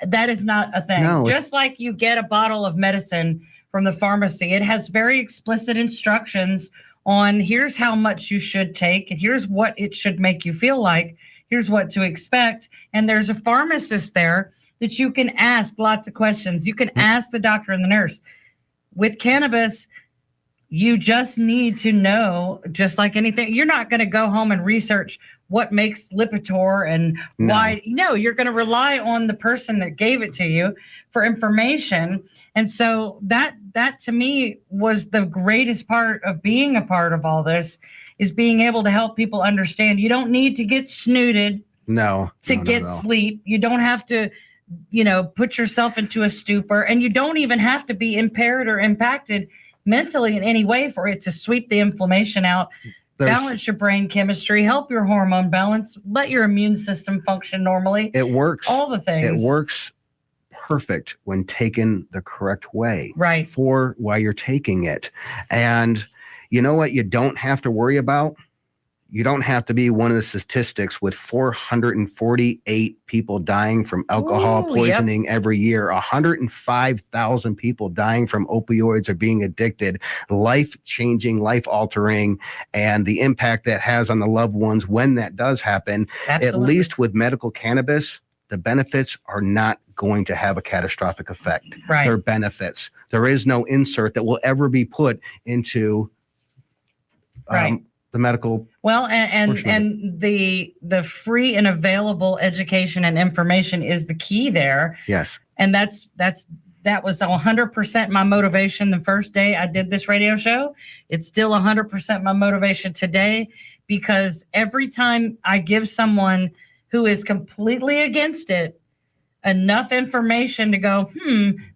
Speaker 5: That is not a thing. No. Just like you get a bottle of medicine from the pharmacy, it has very explicit instructions on here's how much you should take, and here's what it should make you feel like, here's what to expect. And there's a pharmacist there that you can ask lots of questions. You can ask the doctor and the nurse. With cannabis, you just need to know, just like anything. You're not going to go home and research what makes Lipitor and why. No, you're going to rely on the person that gave it to you for information. And so that to me was the greatest part of being a part of all this, is being able to help people understand you don't need to get snooted to get sleep. You don't have to, put yourself into a stupor, and you don't even have to be impaired or impacted mentally in any way for it to sweep the inflammation out, balance your brain chemistry, help your hormone balance, let your immune system function normally.
Speaker 4: It works.
Speaker 5: All the things.
Speaker 4: It works perfect when taken the correct way.
Speaker 5: Right.
Speaker 4: For why you're taking it. And you know what you don't have to worry about? You don't have to be one of the statistics with 448 people dying from alcohol poisoning every year, 105,000 people dying from opioids or being addicted, life-changing, life-altering, and the impact that has on the loved ones when that does happen.
Speaker 5: Absolutely.
Speaker 4: At least with medical cannabis, the benefits are not going to have a catastrophic effect.
Speaker 5: Right.
Speaker 4: They're benefits. There is no insert that will ever be put into the medical.
Speaker 5: Well, and the free and available education and information is the key there.
Speaker 4: Yes.
Speaker 5: And that was 100% my motivation the first day I did this radio show. It's still 100% my motivation today, because every time I give someone who is completely against it enough information to go,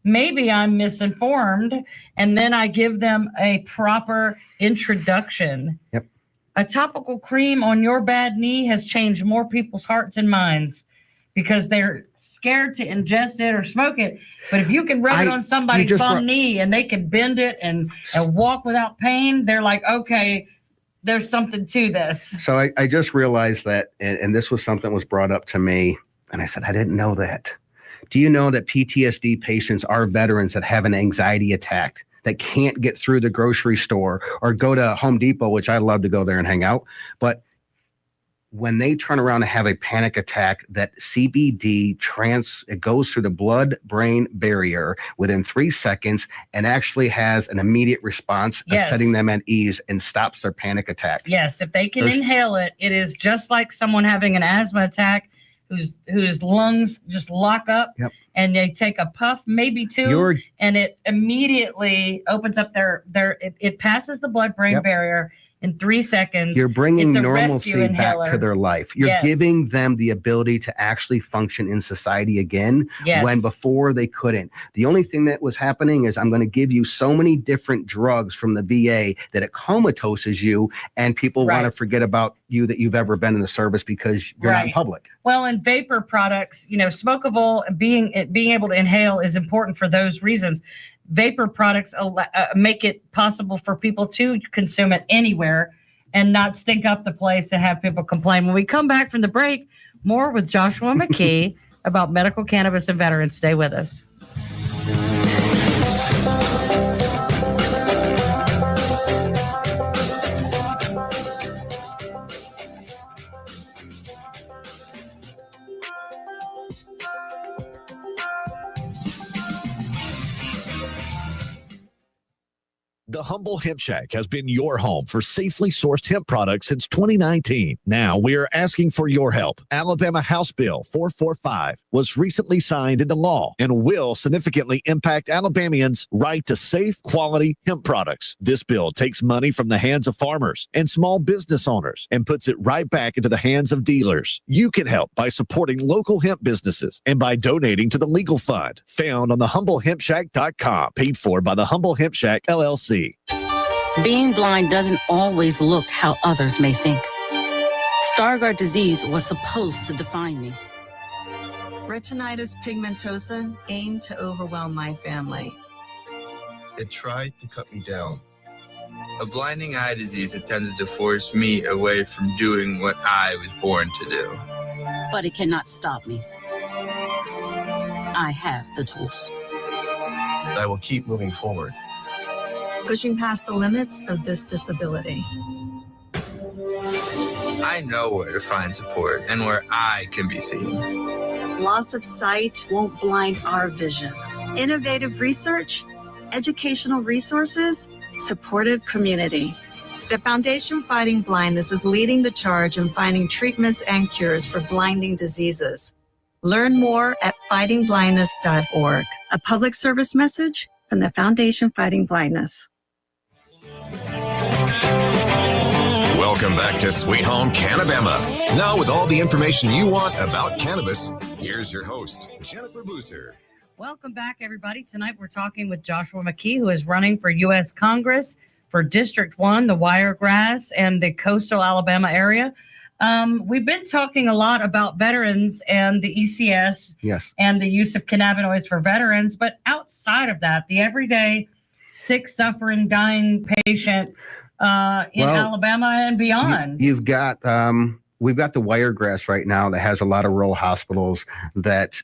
Speaker 5: maybe I'm misinformed, and then I give them a proper introduction.
Speaker 4: Yep.
Speaker 5: A topical cream on your bad knee has changed more people's hearts and minds because they're scared to ingest it or smoke it. But if you can rub it on somebody's bum knee and they can bend it and walk without pain, they're like, okay, there's something to this.
Speaker 4: So I just realized that, and this was something that was brought up to me, and I said, I didn't know that. Do you know that PTSD patients are veterans that have an anxiety attack, that can't get through the grocery store or go to Home Depot, which I love to go there and hang out. But when they turn around and have a panic attack, that CBD it goes through the blood-brain barrier within 3 seconds and actually has an immediate response of setting them at ease and stops their panic attack.
Speaker 5: Yes, if they can inhale it, it is just like someone having an asthma attack whose lungs just lock up and they take a puff, maybe two, and it immediately opens up it passes the blood-brain barrier in 3 seconds.
Speaker 4: You're bringing normalcy back to their life. You're giving them the ability to actually function in society again when before they couldn't. The only thing that was happening is I'm going to give you so many different drugs from the VA that it comatoses you, and people want to forget about you that you've ever been in the service because you're not in public.
Speaker 5: Well, and vapor products, smokable, being able to inhale is important for those reasons. Vapor products make it possible for people to consume it anywhere and not stink up the place and have people complain. When we come back from the break, more with Joshua McKee about medical cannabis and veterans. Stay with us.
Speaker 6: The Humble Hemp Shack has been your home for safely sourced hemp products since 2019. Now we are asking for your help. Alabama House Bill 445 was recently signed into law and will significantly impact Alabamians' right to safe, quality hemp products. This bill takes money from the hands of farmers and small business owners and puts it right back into the hands of dealers. You can help by supporting local hemp businesses and by donating to the legal fund found on thehumblehempshack.com, paid for by the Humble Hemp Shack, LLC.
Speaker 11: Being blind doesn't always look how others may think. Stargardt disease was supposed to define me.
Speaker 12: Retinitis pigmentosa aimed to overwhelm my family.
Speaker 13: It tried to cut me down. A blinding eye disease attempted to force me away from doing what I was born to do.
Speaker 11: But it cannot stop me. I have the tools.
Speaker 13: I will keep moving forward.
Speaker 12: Pushing past the limits of this disability.
Speaker 13: I know where to find support and where I can be seen.
Speaker 12: Loss of sight won't blind our vision. Innovative research, educational resources, supportive community. The Foundation Fighting Blindness is leading the charge in finding treatments and cures for blinding diseases. Learn more at fightingblindness.org. A public service message from the Foundation Fighting Blindness.
Speaker 3: Welcome back to Sweet Home CannaBama. Now with all the information you want about cannabis, here's your host, Jennifer Boozer.
Speaker 5: Welcome back, everybody. Tonight we're talking with Joshua McKee, who is running for U.S. Congress for District 1, the Wiregrass, and the coastal Alabama area. We've been talking a lot about veterans and the ECS and the use of cannabinoids for veterans, but outside of that, the everyday sick, suffering, dying patient in Alabama and beyond.
Speaker 4: You've got, we've got the Wiregrass right now that has a lot of rural hospitals that,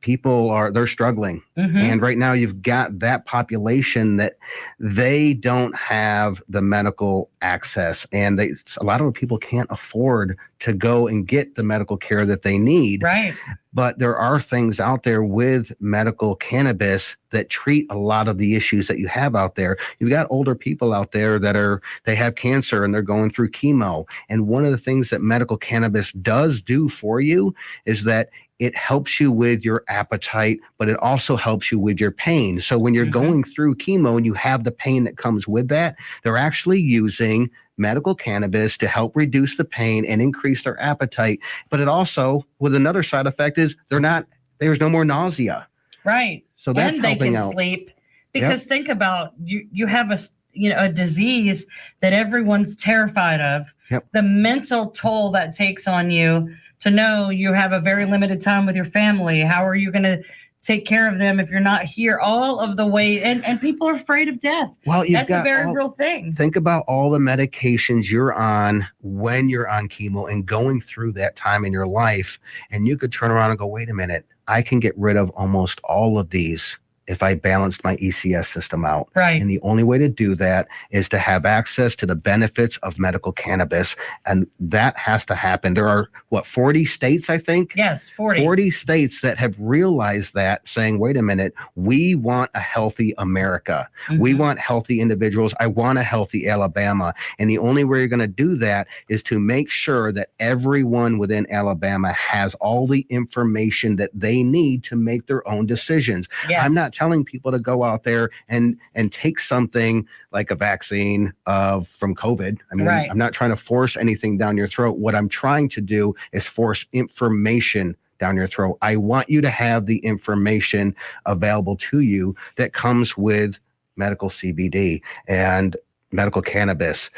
Speaker 4: people they're struggling. Mm-hmm. And right now you've got that population that they don't have the medical access, and a lot of people can't afford to go and get the medical care that they need.
Speaker 5: Right.
Speaker 4: But there are things out there with medical cannabis that treat a lot of the issues that you have out there. You've got older people out there they have cancer and they're going through chemo. And one of the things that medical cannabis does do for you is that it helps you with your appetite, but it also helps you with your pain. So when you're going through chemo and you have the pain that comes with that, they're actually using medical cannabis to help reduce the pain and increase their appetite. But it also, with another side effect, is there's no more nausea.
Speaker 5: Right.
Speaker 4: So that's helping out.
Speaker 5: And they can sleep. Because think about, you have a disease that everyone's terrified of.
Speaker 4: Yep.
Speaker 5: The mental toll that takes on you to know you have a very limited time with your family. How are you going to take care of them if you're not here all of the way? And people are afraid of death.
Speaker 4: Well,
Speaker 5: that's a very real thing.
Speaker 4: Think about all the medications you're on when you're on chemo and going through that time in your life. And you could turn around and go, wait a minute, I can get rid of almost all of these if I balanced my ECS system out.
Speaker 5: Right.
Speaker 4: And the only way to do that is to have access to the benefits of medical cannabis. And that has to happen. There are, 40 states, I think?
Speaker 5: Yes, 40.
Speaker 4: 40 states that have realized that, saying, wait a minute, we want a healthy America. We want healthy individuals. I want a healthy Alabama. And the only way you're going to do that is to make sure that everyone within Alabama has all the information that they need to make their own decisions.
Speaker 5: Yes.
Speaker 4: I'm not telling people to go out there and take something like a vaccine from COVID. I mean,
Speaker 5: Right.
Speaker 4: I'm not trying to force anything down your throat. What I'm trying to do is force information down your throat. I want you to have the information available to you that comes with medical CBD and medical cannabis.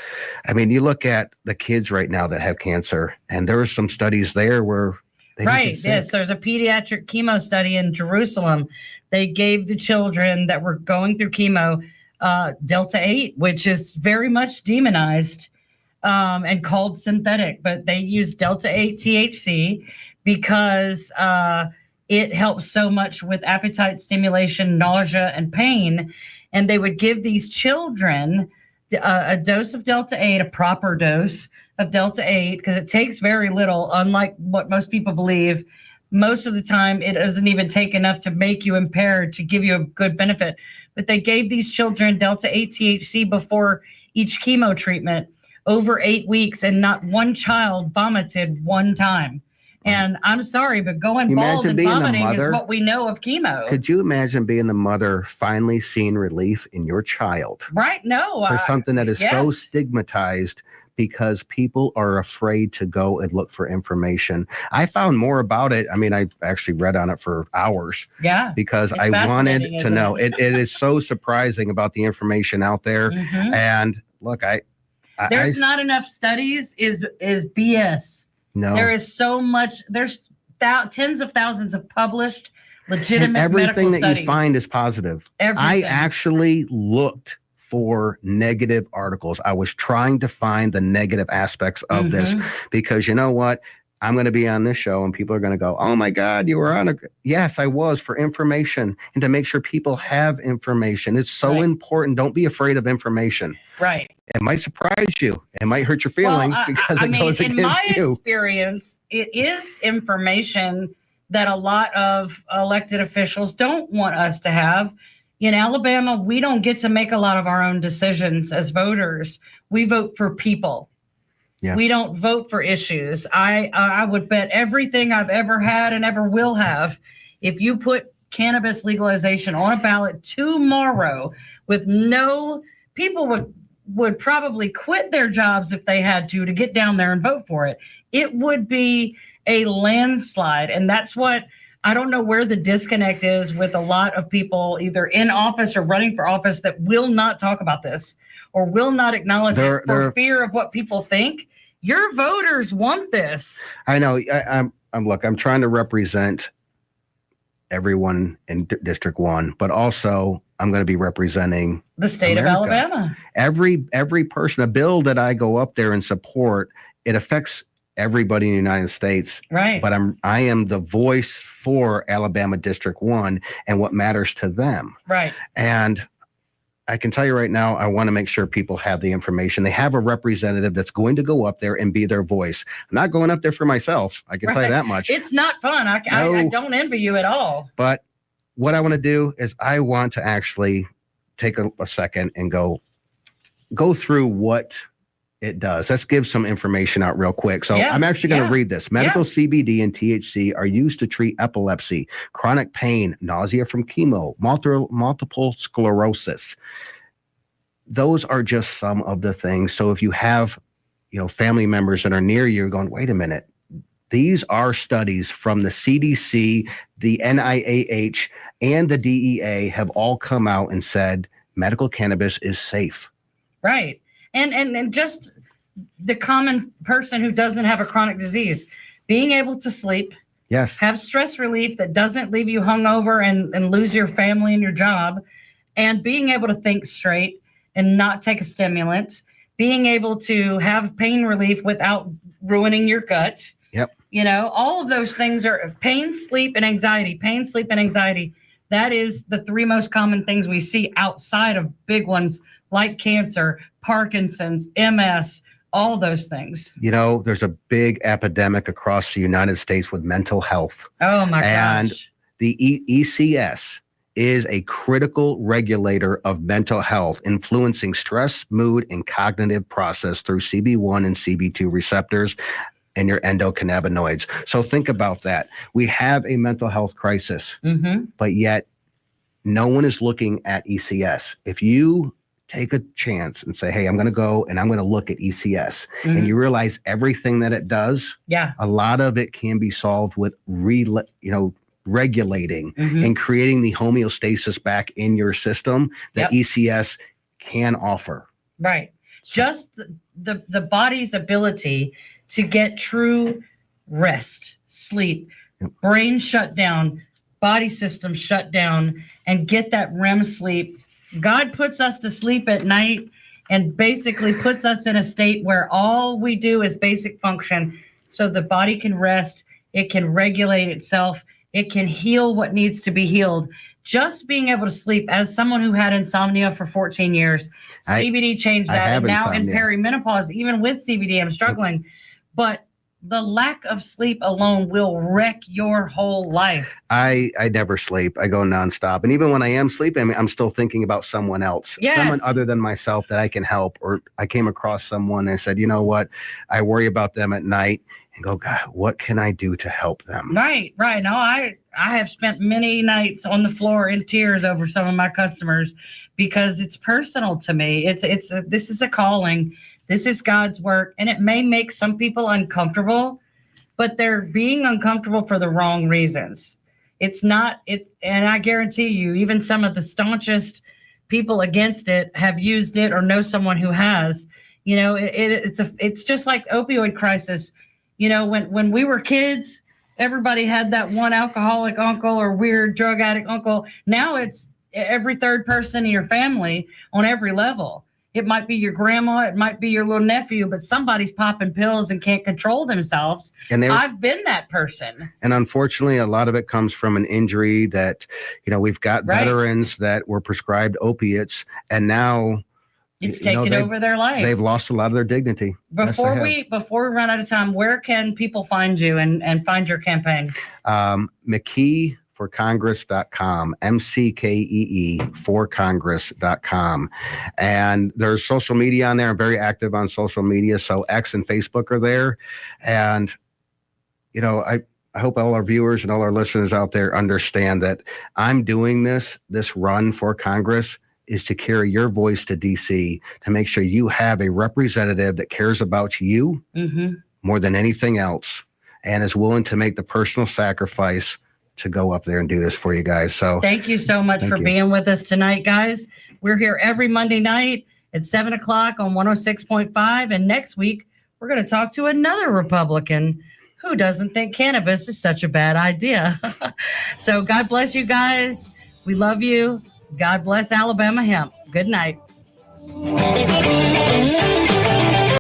Speaker 4: I mean, you look at the kids right now that have cancer, and there are some studies there where
Speaker 5: Right. Yes. There's a pediatric chemo study in Jerusalem. They gave the children that were going through chemo Delta 8, which is very much demonized and called synthetic, but they use Delta 8 THC because it helps so much with appetite stimulation, nausea, and pain. And they would give these children a dose of Delta 8, a proper dose of Delta 8, because it takes very little, unlike what most people believe. Most of the time, it doesn't even take enough to make you impaired to give you a good benefit. But they gave these children Delta 8 THC before each chemo treatment over 8 weeks, and not one child vomited one time. And I'm sorry, but going bald and vomiting is what we know of chemo.
Speaker 4: Could you imagine being the mother finally seeing relief in your child?
Speaker 5: Right? No.
Speaker 4: For something that is so
Speaker 5: yes.
Speaker 4: stigmatized, because people are afraid to go and look for information. I found more about it. I mean, I actually read on it for hours.
Speaker 5: Yeah.
Speaker 4: Because I wanted to know. It is so surprising about the information out there. And look,
Speaker 5: there's not enough studies is BS.
Speaker 4: No.
Speaker 5: There is so much. There's tens of thousands of published legitimate
Speaker 4: and everything
Speaker 5: medical
Speaker 4: that
Speaker 5: studies.
Speaker 4: You find is positive.
Speaker 5: Everything.
Speaker 4: I actually looked for negative articles. I was trying to find the negative aspects of this, because you know what? I'm going to be on this show and people are going to go, oh my God, you were on yes, I was, for information and to make sure people have information. It's so important. Don't be afraid of information.
Speaker 5: Right.
Speaker 4: It might surprise you. It might hurt your feelings because it goes against you.
Speaker 5: In my experience, it is information that a lot of elected officials don't want us to have. In Alabama, we don't get to make a lot of our own decisions as voters. We vote for people. Yeah. We don't vote for issues. I would bet everything I've ever had and ever will have, if you put cannabis legalization on a ballot tomorrow, with no people would probably quit their jobs if they had to get down there and vote for it. It would be a landslide. And that's what, I don't know where the disconnect is with a lot of people either in office or running for office that will not talk about this or will not acknowledge it for fear of what people think. Your voters want this.
Speaker 4: I know. I'm trying to represent everyone in District 1, but also I'm going to be representing
Speaker 5: the state
Speaker 4: America.
Speaker 5: of Alabama.
Speaker 4: Every person, a bill that I go up there and support, it affects everybody in the United States.
Speaker 5: Right.
Speaker 4: But I am the voice for Alabama District 1 and what matters to them.
Speaker 5: Right.
Speaker 4: And I can tell you right now, I want to make sure people have the information. They have a representative that's going to go up there and be their voice. I'm not going up there for myself. I can tell you that much.
Speaker 5: It's not fun. I don't envy you at all.
Speaker 4: But what I want to do is I want to actually take a second and go through what it does. Let's give some information out real quick. So I'm actually going to read this. Medical CBD and THC are used to treat epilepsy, chronic pain, nausea from chemo, multiple sclerosis. Those are just some of the things. So if you have, family members that are near you going, wait a minute, these are studies from the CDC, the NIAH, and the DEA have all come out and said medical cannabis is safe.
Speaker 5: Right. And just the common person who doesn't have a chronic disease, being able to sleep, have stress relief that doesn't leave you hungover and lose your family and your job, and being able to think straight and not take a stimulant, being able to have pain relief without ruining your gut.
Speaker 4: Yep.
Speaker 5: All of those things are pain, sleep, and anxiety. Pain, sleep, and anxiety. That is the 3 most common things we see outside of big ones like cancer, Parkinson's, MS, all those things.
Speaker 4: There's a big epidemic across the United States with mental health.
Speaker 5: Oh my gosh.
Speaker 4: And the ECS is a critical regulator of mental health, influencing stress, mood, and cognitive process through CB1 and CB2 receptors and your endocannabinoids. So think about that. We have a mental health crisis, but yet no one is looking at ECS. If you take a chance and say, hey, I'm going to go and I'm going to look at ECS, and you realize everything that it does, a lot of it can be solved with regulating and creating the homeostasis back in your system that ECS can offer.
Speaker 5: Right. Just the body's ability to get true rest, sleep, brain shut down, body system shut down, and get that REM sleep. God puts us to sleep at night and basically puts us in a state where all we do is basic function so the body can rest, it can regulate itself, it can heal what needs to be healed. Just being able to sleep, as someone who had insomnia for 14 years, CBD changed that. And now in perimenopause, even with CBD, I'm struggling. But the lack of sleep alone will wreck your whole life.
Speaker 4: I never sleep. I go nonstop. And even when I am sleeping, I'm still thinking about someone else, someone other than myself that I can help. Or I came across someone and I said, you know what? I worry about them at night and go, God, what can I do to help them?
Speaker 5: Right. No, I have spent many nights on the floor in tears over some of my customers because it's personal to me. This is a calling. This is God's work, and it may make some people uncomfortable, but they're being uncomfortable for the wrong reasons. And I guarantee you, even some of the staunchest people against it have used it or know someone who has. It's just like opioid crisis. When we were kids, everybody had that one alcoholic uncle or weird drug addict uncle. Now it's every third person in your family on every level. It might be your grandma, it might be your little nephew, but somebody's popping pills and can't control themselves. And I've been that person.
Speaker 4: And unfortunately, a lot of it comes from an injury that, we've got veterans that were prescribed opiates, and now
Speaker 5: it's taken over their life.
Speaker 4: They've lost a lot of their dignity.
Speaker 5: Before we run out of time, where can people find you and find your campaign?
Speaker 4: McKee For Congress.com, MCKEE for Congress.com. And there's social media on there. I'm very active on social media. So X and Facebook are there. And, I hope all our viewers and all our listeners out there understand that I'm doing this run for Congress is to carry your voice to DC, to make sure you have a representative that cares about you more than anything else and is willing to make the personal sacrifice to go up there and do this for you guys. So
Speaker 5: thank you so much for being with us tonight, guys. We're here every Monday night at 7:00 on 106.5. And next week, we're going to talk to another Republican who doesn't think cannabis is such a bad idea. So God bless you guys. We love you. God bless Alabama hemp. Good night.